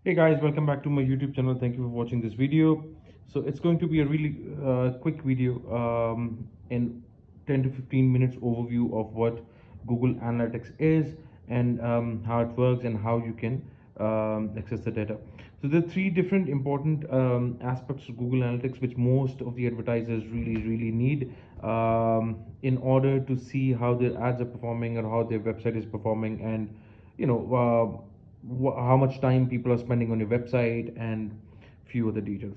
Hey guys, welcome back to my YouTube channel. Thank you for watching this video. So it's going to be a really quick video in 10 to 15 minutes overview of what Google Analytics is and how it works and how you can access the data. So there are three different important aspects of Google Analytics which most of the advertisers really need in order to see how their ads are performing or how their website is performing, and you know how much time people are spending on your website and few other details.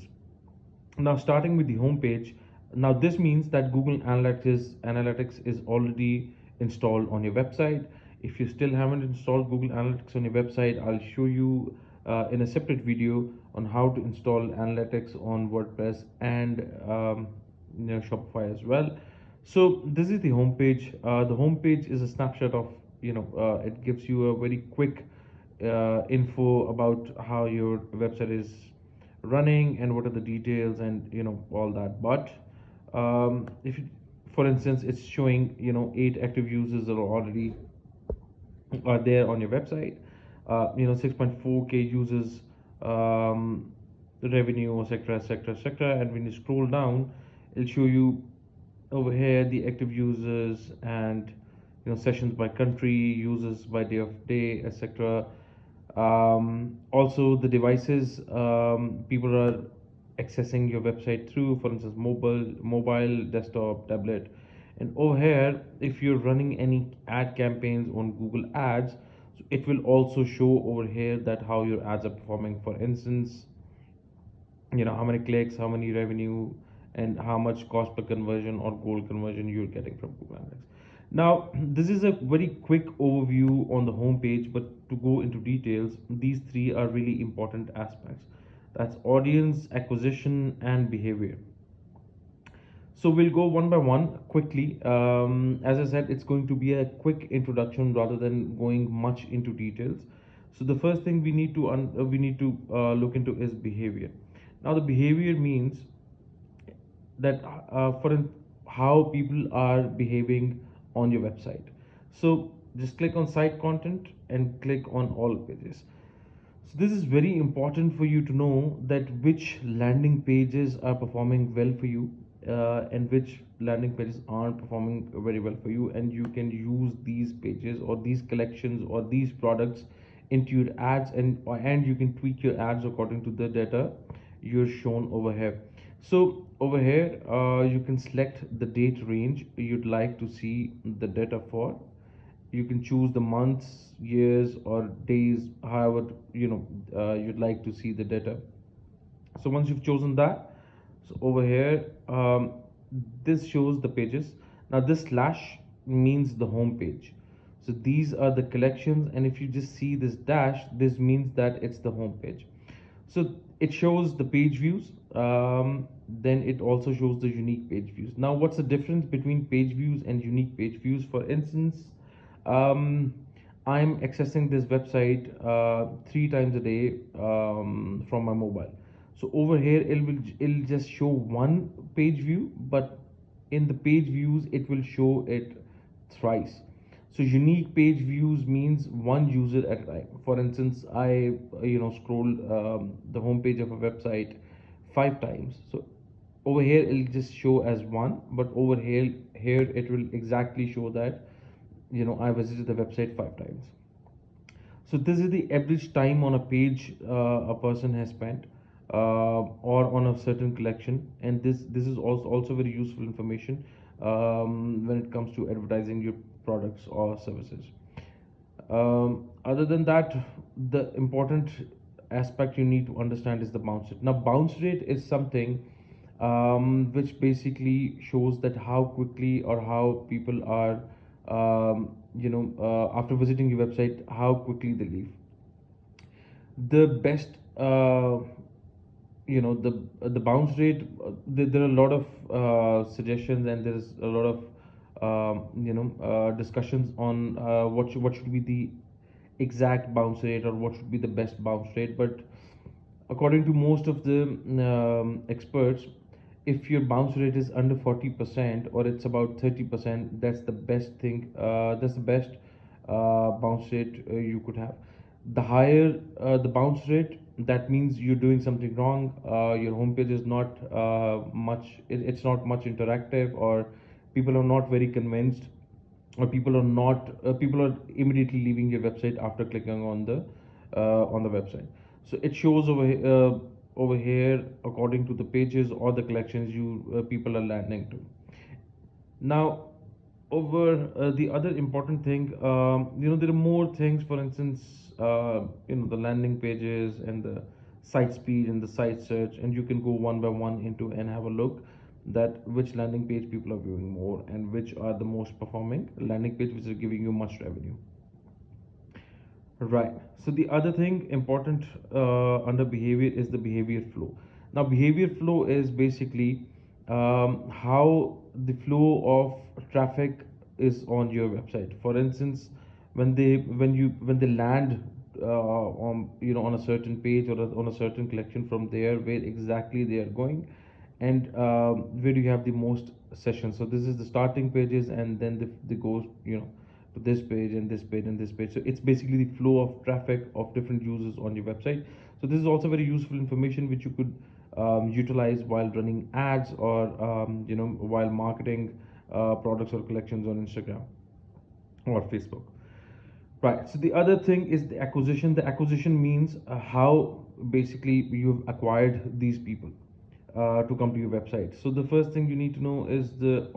Now, starting with the home page, now this means that Google Analytics is already installed on your website. If you still haven't installed Google Analytics on your website, I'll show you in a separate video on how to install Analytics on WordPress and Shopify as well. So this is the home page. The home page is a snapshot of, it gives you a very quick info about how your website is running and what are the details and all that. But if you, for instance, it's showing 8 active users that are there on your website, 6.4k users, revenue, etc, etc, etc. And when you scroll down, it'll show you over here the active users and sessions by country, users by day, etc. Also the devices people are accessing your website through, for instance, mobile, desktop, tablet. And over here, if you're running any ad campaigns on Google Ads, so it will also show over here that how your ads are performing. For instance, how many clicks, how many revenue, and how much cost per conversion or goal conversion you're getting from Google Analytics. Now, this is a very quick overview on the home page, but to go into details, these three are really important aspects. That's audience, acquisition, and behavior. So we'll go one by one quickly. As I said, it's going to be a quick introduction rather than going much into details. So the first thing we need to look into is behavior. Now the behavior means that how people are behaving on your website. So just click on site content and click on all pages. So this is very important for you to know that which landing pages are performing well for you, and which landing pages aren't performing very well for you, and you can use these pages or these collections or these products into your ads, and you can tweak your ads according to the data you're shown over here. So over here, you can select the date range you'd like to see the data for. You can choose the months, years, or days, however you'd like to see the data. So once you've chosen that, so over here, this shows the pages. Now this slash means the home page. So these are the collections, and if you just see this dash, this means that it's the home page. So it shows the page views, then it also shows the unique page views. Now what's the difference between page views and unique page views? For instance, um, I'm accessing this website 3 times a day from my mobile. So over here, it'll just show one page view, but in the page views, it will show it thrice. So unique page views means one user at a time. For instance, I scroll the home page of a website 5 times. So over here, it'll just show as one, but over here it will exactly show that I visited the website 5 times. So this is the average time on a page a person has spent, or on a certain collection, and this is also very useful information when it comes to advertising your products or services. Other than that, the important aspect you need to understand is the bounce rate. Now, bounce rate is something which basically shows that how quickly or how people are, after visiting your website, how quickly they leave. The best, the bounce rate. There are a lot of suggestions, and there's a lot of discussions on what should be the exact bounce rate or what should be the best bounce rate. But according to most of the experts, if your bounce rate is under 40% or it's about 30%, that's the best thing. That's the best bounce rate you could have. The higher the bounce rate, that means you're doing something wrong. Your homepage is not it's not much interactive, or people are not very convinced, or people are immediately leaving your website after clicking on the website. So it shows over here according to the pages or the collections you people are landing to. Now, over the other important thing, there are more things. For instance, the landing pages and the site speed and the site search, and you can go one by one into and have a look that which landing page people are viewing more and which are the most performing landing page which is giving you much revenue. Right. So the other thing important under behavior is the behavior flow. Now, behavior flow is basically how the flow of traffic is on your website. For instance, when they land on a certain page or on a certain collection, from there where exactly they are going, and where do you have the most sessions. So this is the starting pages, and then the goes to this page and this page and this page. So it's basically the flow of traffic of different users on your website. So this is also very useful information which you could utilize while running ads, or while marketing products or collections on Instagram or Facebook. Right. So the other thing is the acquisition. The acquisition means how basically you've acquired these people to come to your website. So the first thing you need to know is the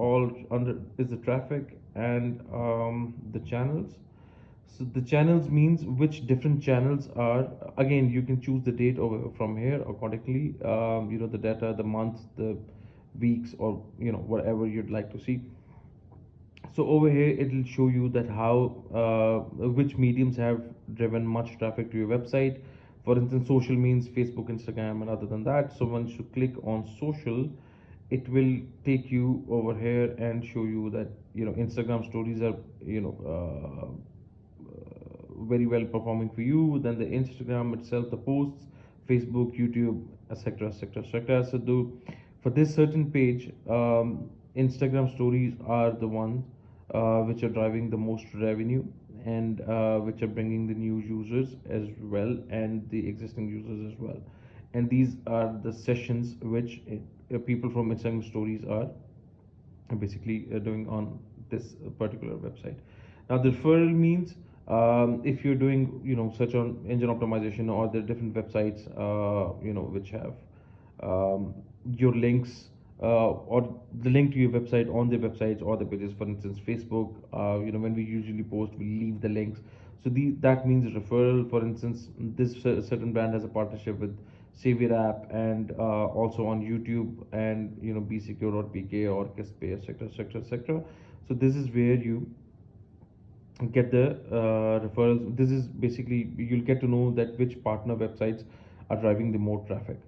traffic and the channels. So the channels means which different channels are. Again, you can choose the date over from here accordingly. The data, the months, the weeks, or whatever you'd like to see. So over here it will show you that how which mediums have driven much traffic to your website. For instance, social means Facebook, Instagram, and other than that. So once you click on social, it will take you over here and show you that Instagram stories are very well performing for you. Then the Instagram itself, the posts, Facebook, YouTube, etc., etc., etc. So do for this certain page, Instagram stories are the ones which are driving the most revenue, and which are bringing the new users as well and the existing users as well. And these are the sessions which people from Instagram stories are basically doing on this particular website. Now, the referral means if you're doing search on engine optimization, or the different websites which have your links, or the link to your website on the websites or the pages. For instance, Facebook, when we usually post, we leave the links. So that means referral. For instance, this certain brand has a partnership with Savior app, and also on YouTube, and BeSecure.pk or KissPay, etc., etc., etc. So this is where you get the referrals. This is basically you'll get to know that which partner websites are driving the more traffic.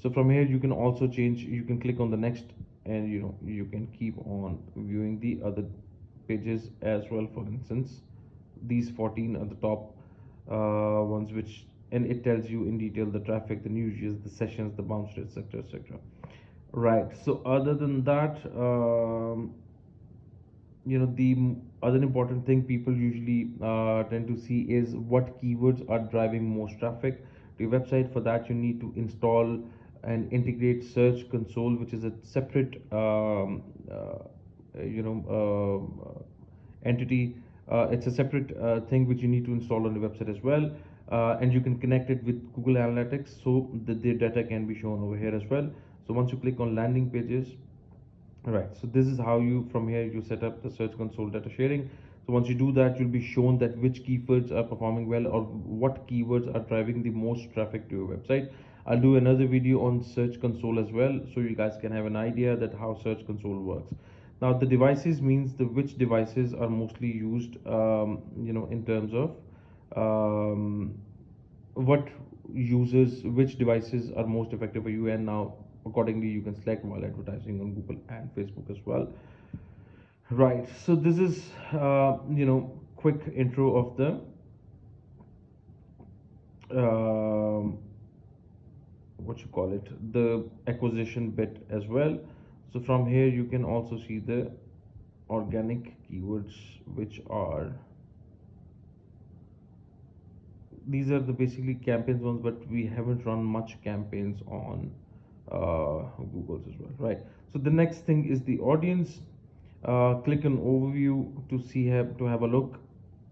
So from here you can also change. You can click on the next, and you can keep on viewing the other pages as well. For instance, these 14 are the top ones, which and it tells you in detail the traffic, the new users, the sessions, the bounce rates, etc., etc. Right. So other than that, the other important thing people usually tend to see is what keywords are driving most traffic to your website. For that, you need to install and integrate Search Console, which is a separate entity. It's a separate thing which you need to install on the website as well. And you can connect it with Google Analytics so that the data can be shown over here as well. So once you click on landing pages, right, so this is how you from here you set up the Search Console data sharing. So once you do that, you'll be shown that which keywords are performing well, or what keywords are driving the most traffic to your website. I'll do another video on Search Console as well, so you guys can have an idea that how Search Console works. Now the devices means the which devices are mostly used, in terms of what users, which devices are most effective for you, and now accordingly you can select while advertising on Google and Facebook as well. Right, so this is quick intro of the what you call it, the acquisition bit as well. So from here you can also see the organic keywords, which are these are the basically campaigns ones, but we haven't run much campaigns on Google's as well, right? So the next thing is the audience. Click on overview to have a look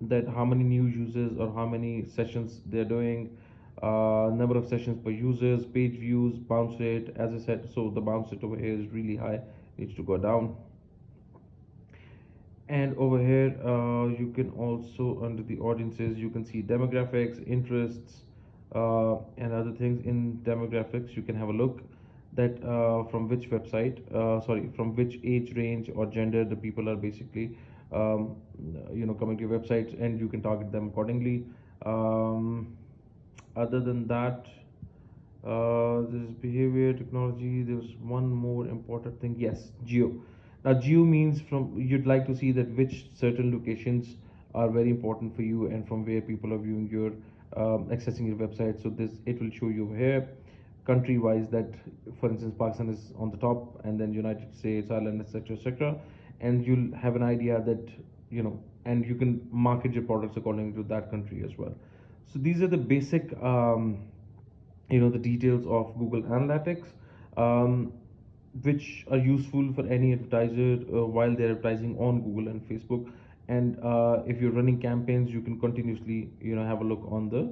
that how many new users or how many sessions they're doing, number of sessions per users, page views, bounce rate. As I said, so the bounce rate over here is really high, needs to go down. And over here, you can also, under the audiences, you can see demographics, interests, and other things. In demographics, you can have a look that from which website, sorry, from which age range or gender the people are basically, coming to your websites, and you can target them accordingly. Um, Other than that, this behavior technology. There's one more important thing. Yes, geo. Now, geo means from you'd like to see that which certain locations are very important for you and from where people are viewing your accessing your website. So this it will show you here country wise that, for instance, Pakistan is on the top, and then United States, Ireland, etc., etc., and you'll have an idea that and you can market your products according to that country as well. So these are the basic the details of Google Analytics, um, which are useful for any advertiser while they're advertising on Google and Facebook. And if you're running campaigns, you can continuously have a look on the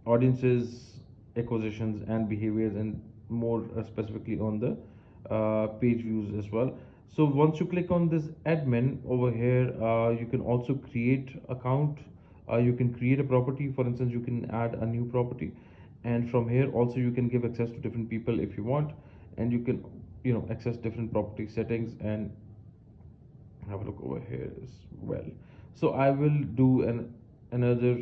audiences, acquisitions, and behaviors, and more specifically on the page views as well. So once you click on this admin over here, you can also create account. You can create a property. For instance, you can add a new property, and from here also you can give access to different people if you want, and you can access different property settings and have a look over here as well. So I will do another